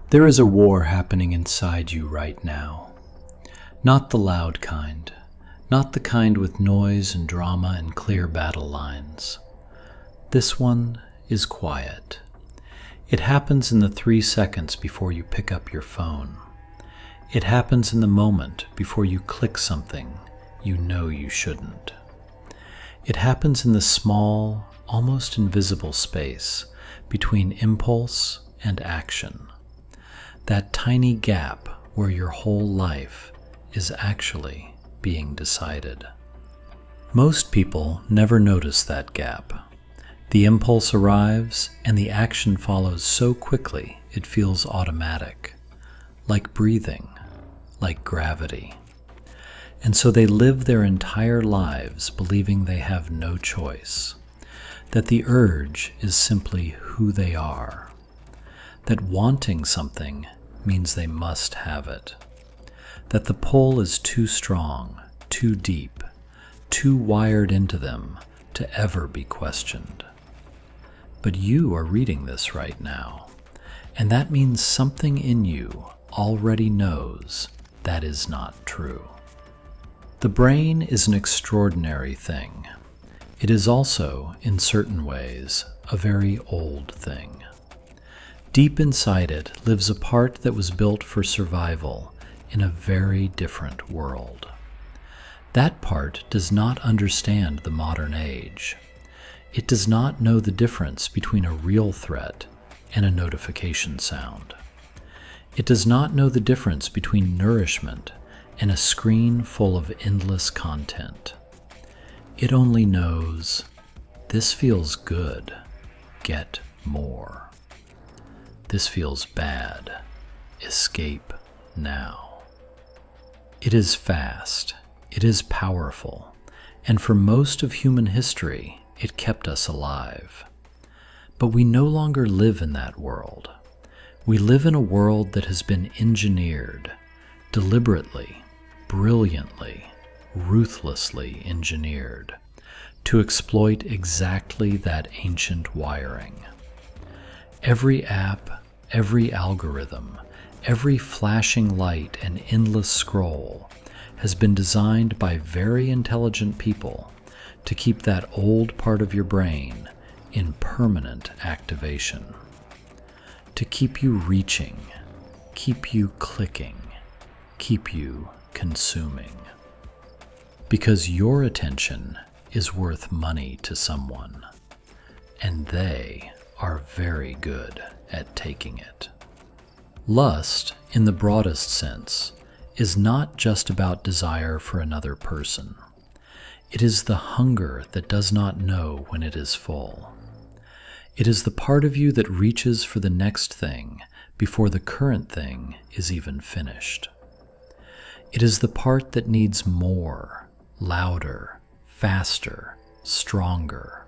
There is a war happening inside you right now. Not the loud kind, not the kind with noise and drama and clear battle lines. This one is quiet. It happens in the 3 seconds before you pick up your phone. It happens in the moment before you click something you know you shouldn't. It happens in the small, almost invisible space between impulse and action. That tiny gap where your whole life is actually being decided. Most people never notice that gap. The impulse arrives and the action follows so quickly it feels automatic, like breathing, like gravity. And so they live their entire lives believing they have no choice, that the urge is simply who they are, that wanting something means they must have it, that the pull is too strong, too deep, too wired into them to ever be questioned. But you are reading this right now, and that means something in you already knows that is not true. The brain is an extraordinary thing. It is also, in certain ways, a very old thing. Deep inside it lives a part that was built for survival in a very different world. That part does not understand the modern age. It does not know the difference between a real threat and a notification sound. It does not know the difference between nourishment and a screen full of endless content. It only knows, this feels good, get more. This feels bad, escape now. It is fast, it is powerful, and for most of human history, it kept us alive. But we no longer live in that world. We live in a world that has been engineered, deliberately, brilliantly, ruthlessly engineered, to exploit exactly that ancient wiring. Every app, every algorithm, every flashing light and endless scroll has been designed by very intelligent people to keep that old part of your brain in permanent activation, to keep you reaching, keep you clicking, keep you consuming. Because your attention is worth money to someone, and they are very good at taking it. Lust, in the broadest sense, is not just about desire for another person. It is the hunger that does not know when it is full. It is the part of you that reaches for the next thing before the current thing is even finished. It is the part that needs more, louder, faster, stronger,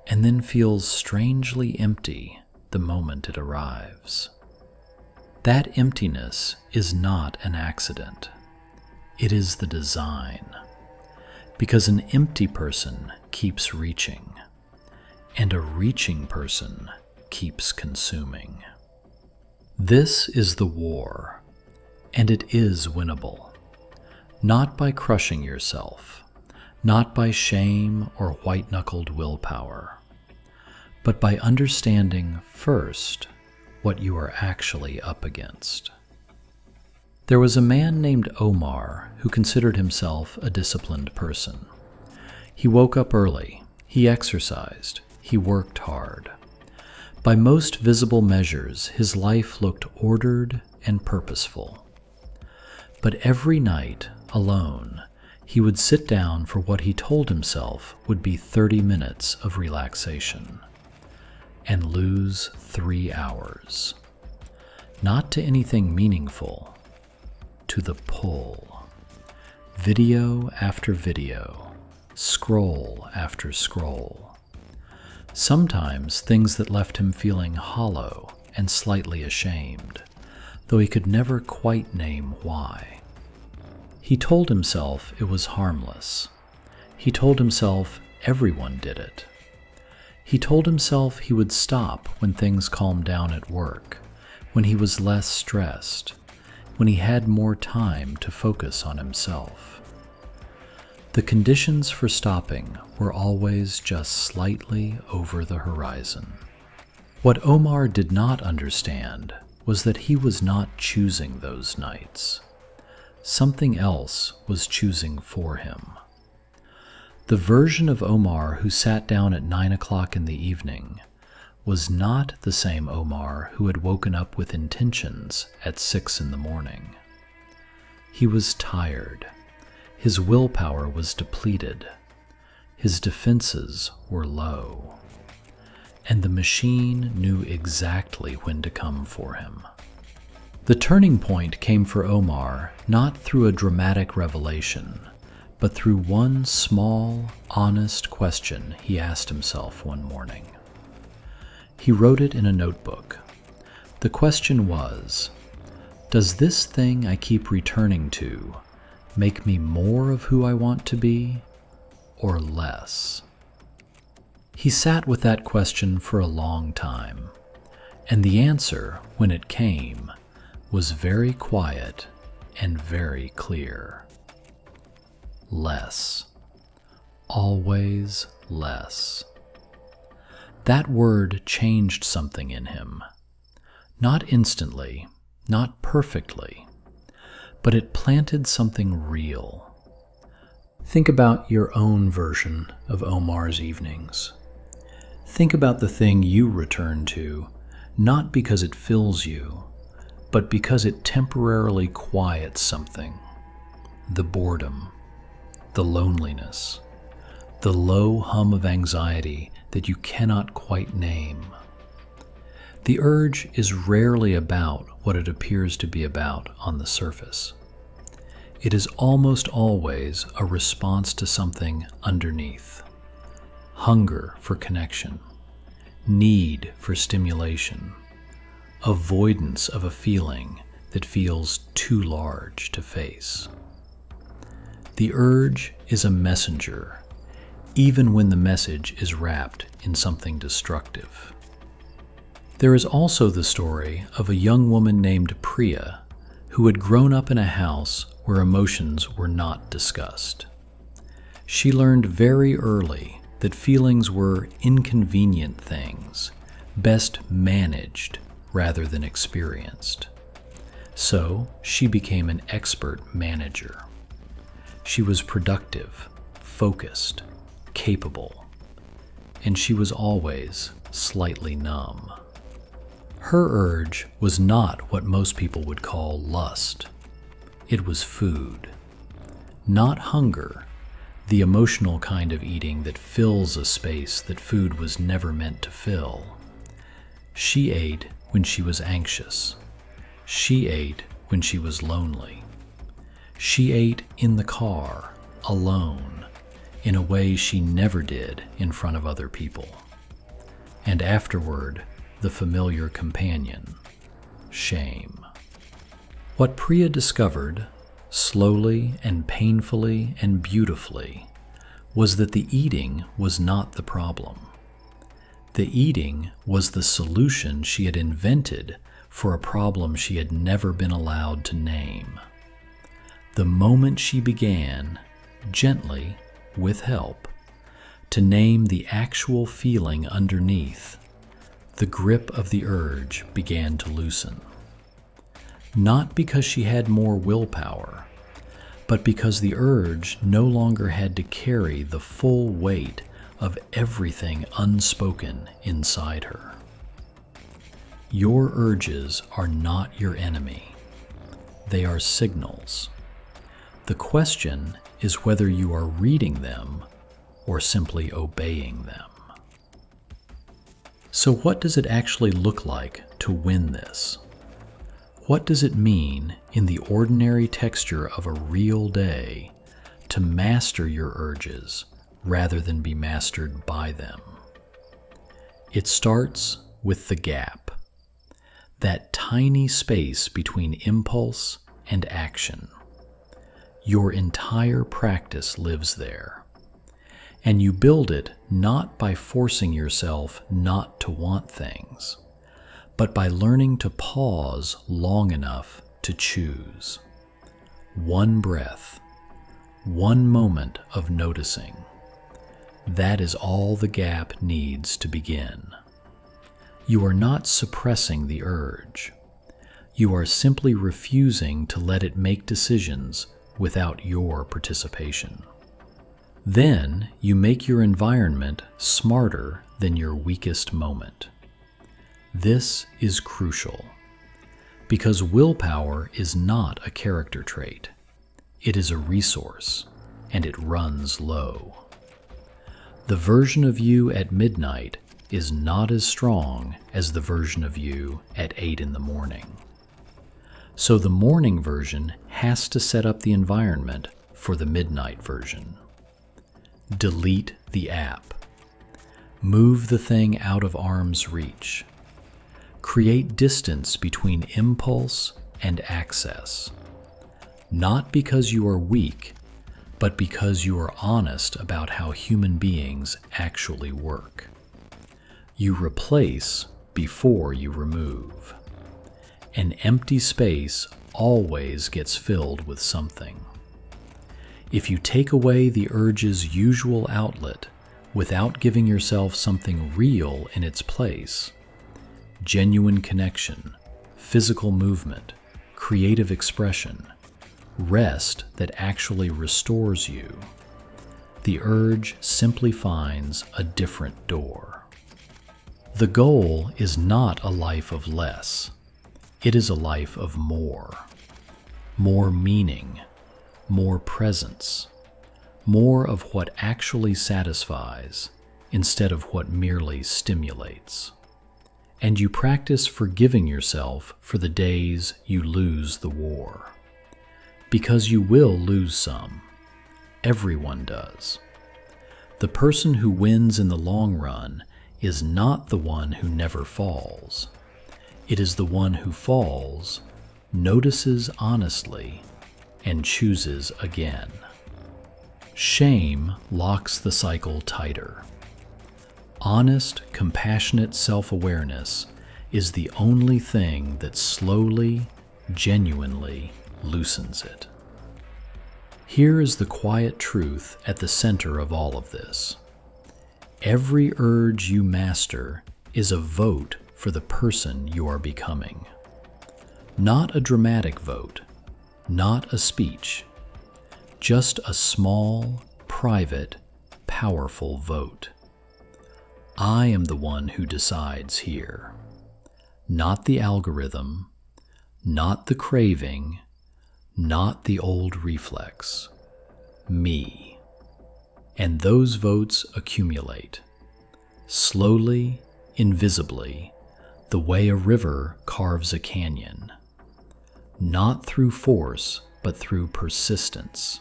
and then feels strangely empty the moment it arrives. That emptiness is not an accident. It is the design. Because an empty person keeps reaching, and a reaching person keeps consuming. This is the war, and it is winnable. Not by crushing yourself, not by shame or white-knuckled willpower, but by understanding first what you are actually up against. There was a man named Omar who considered himself a disciplined person. He woke up early, he exercised, he worked hard. By most visible measures, his life looked ordered and purposeful. But every night, alone, he would sit down for what he told himself would be 30 minutes of relaxation, and lose 3 hours. Not to anything meaningful, to the pull. Video after video, scroll after scroll. Sometimes things that left him feeling hollow and slightly ashamed, though he could never quite name why. He told himself it was harmless. He told himself everyone did it. He told himself he would stop when things calmed down at work, when he was less stressed, when he had more time to focus on himself. The conditions for stopping were always just slightly over the horizon. What Omar did not understand was that he was not choosing those nights. Something else was choosing for him. The version of Omar who sat down at 9 o'clock in the evening was not the same Omar who had woken up with intentions at 6 in the morning. He was tired. His willpower was depleted. His defenses were low. And the machine knew exactly when to come for him. The turning point came for Omar not through a dramatic revelation, but through one small, honest question he asked himself one morning. He wrote it in a notebook. The question was, does this thing I keep returning to make me more of who I want to be, or less? He sat with that question for a long time, and the answer, when it came, was very quiet and very clear. Less. Always less. That word changed something in him. Not instantly, not perfectly, but it planted something real. Think about your own version of Omar's evenings. Think about the thing you return to, not because it fills you, but because it temporarily quiets something. The boredom, the loneliness, the low hum of anxiety that you cannot quite name. The urge is rarely about what it appears to be about on the surface. It is almost always a response to something underneath. Hunger for connection, need for stimulation, avoidance of a feeling that feels too large to face. The urge is a messenger, even when the message is wrapped in something destructive. There is also the story of a young woman named Priya who had grown up in a house where emotions were not discussed. She learned very early that feelings were inconvenient things, best managed rather than experienced. So she became an expert manager. She was productive, focused, capable, and she was always slightly numb. Her urge was not what most people would call lust. It was food. Not hunger, the emotional kind of eating that fills a space that food was never meant to fill. She ate when she was anxious. She ate when she was lonely. She ate in the car, alone, in a way she never did in front of other people. And afterward, the familiar companion, shame. What Priya discovered, slowly and painfully and beautifully, was that the eating was not the problem. The eating was the solution she had invented for a problem she had never been allowed to name. The moment she began, gently, with help, to name the actual feeling underneath, the grip of the urge began to loosen. Not because she had more willpower, but because the urge no longer had to carry the full weight of everything unspoken inside her. Your urges are not your enemy. They are signals. The question is whether you are reading them or simply obeying them. So what does it actually look like to win this? What does it mean in the ordinary texture of a real day to master your urges rather than be mastered by them? It starts with the gap, that tiny space between impulse and action. Your entire practice lives there. And you build it not by forcing yourself not to want things, but by learning to pause long enough to choose. One breath, one moment of noticing. That is all the gap needs to begin. You are not suppressing the urge. You are simply refusing to let it make decisions without your participation. Then you make your environment smarter than your weakest moment. This is crucial, because willpower is not a character trait. It is a resource, and it runs low. The version of you at midnight is not as strong as the version of you at 8 in the morning. So the morning version has to set up the environment for the midnight version. Delete the app. Move the thing out of arm's reach. Create distance between impulse and access. Not because you are weak, but because you are honest about how human beings actually work. You replace before you remove. An empty space always gets filled with something. If you take away the urge's usual outlet without giving yourself something real in its place, genuine connection, physical movement, creative expression, rest that actually restores you, the urge simply finds a different door. The goal is not a life of less. It is a life of more. More meaning, more presence, more of what actually satisfies instead of what merely stimulates. And you practice forgiving yourself for the days you lose the war. Because you will lose some. Everyone does. The person who wins in the long run is not the one who never falls. It is the one who falls, notices honestly, and chooses again. Shame locks the cycle tighter. Honest, compassionate self-awareness is the only thing that slowly, genuinely loosens it. Here is the quiet truth at the center of all of this. Every urge you master is a vote for the person you are becoming. Not a dramatic vote, not a speech, just a small, private, powerful vote. I am the one who decides here. Not the algorithm, not the craving, not the old reflex. Me. And those votes accumulate. Slowly, invisibly, the way a river carves a canyon. Not through force, but through persistence.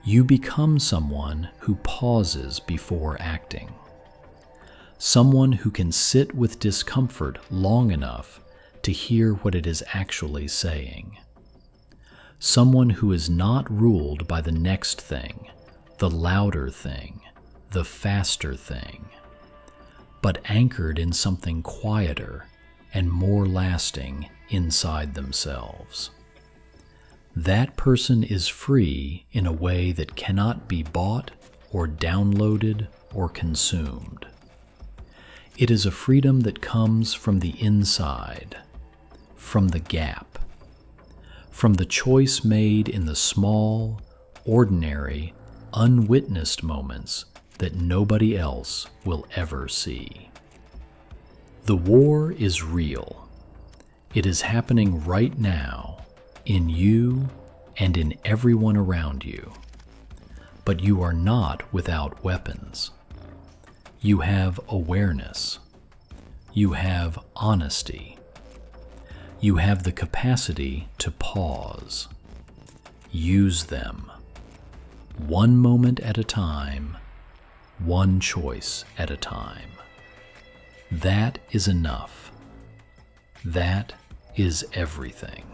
You become someone who pauses before acting. Someone who can sit with discomfort long enough to hear what it is actually saying. Someone who is not ruled by the next thing, the louder thing, the faster thing, but anchored in something quieter and more lasting inside themselves. That person is free in a way that cannot be bought or downloaded or consumed. It is a freedom that comes from the inside, from the gap, from the choice made in the small, ordinary, unwitnessed moments that nobody else will ever see. The war is real. It is happening right now, in you and in everyone around you. But you are not without weapons. You have awareness. You have honesty. You have the capacity to pause. Use them. One moment at a time, one choice at a time. That is enough. That is everything.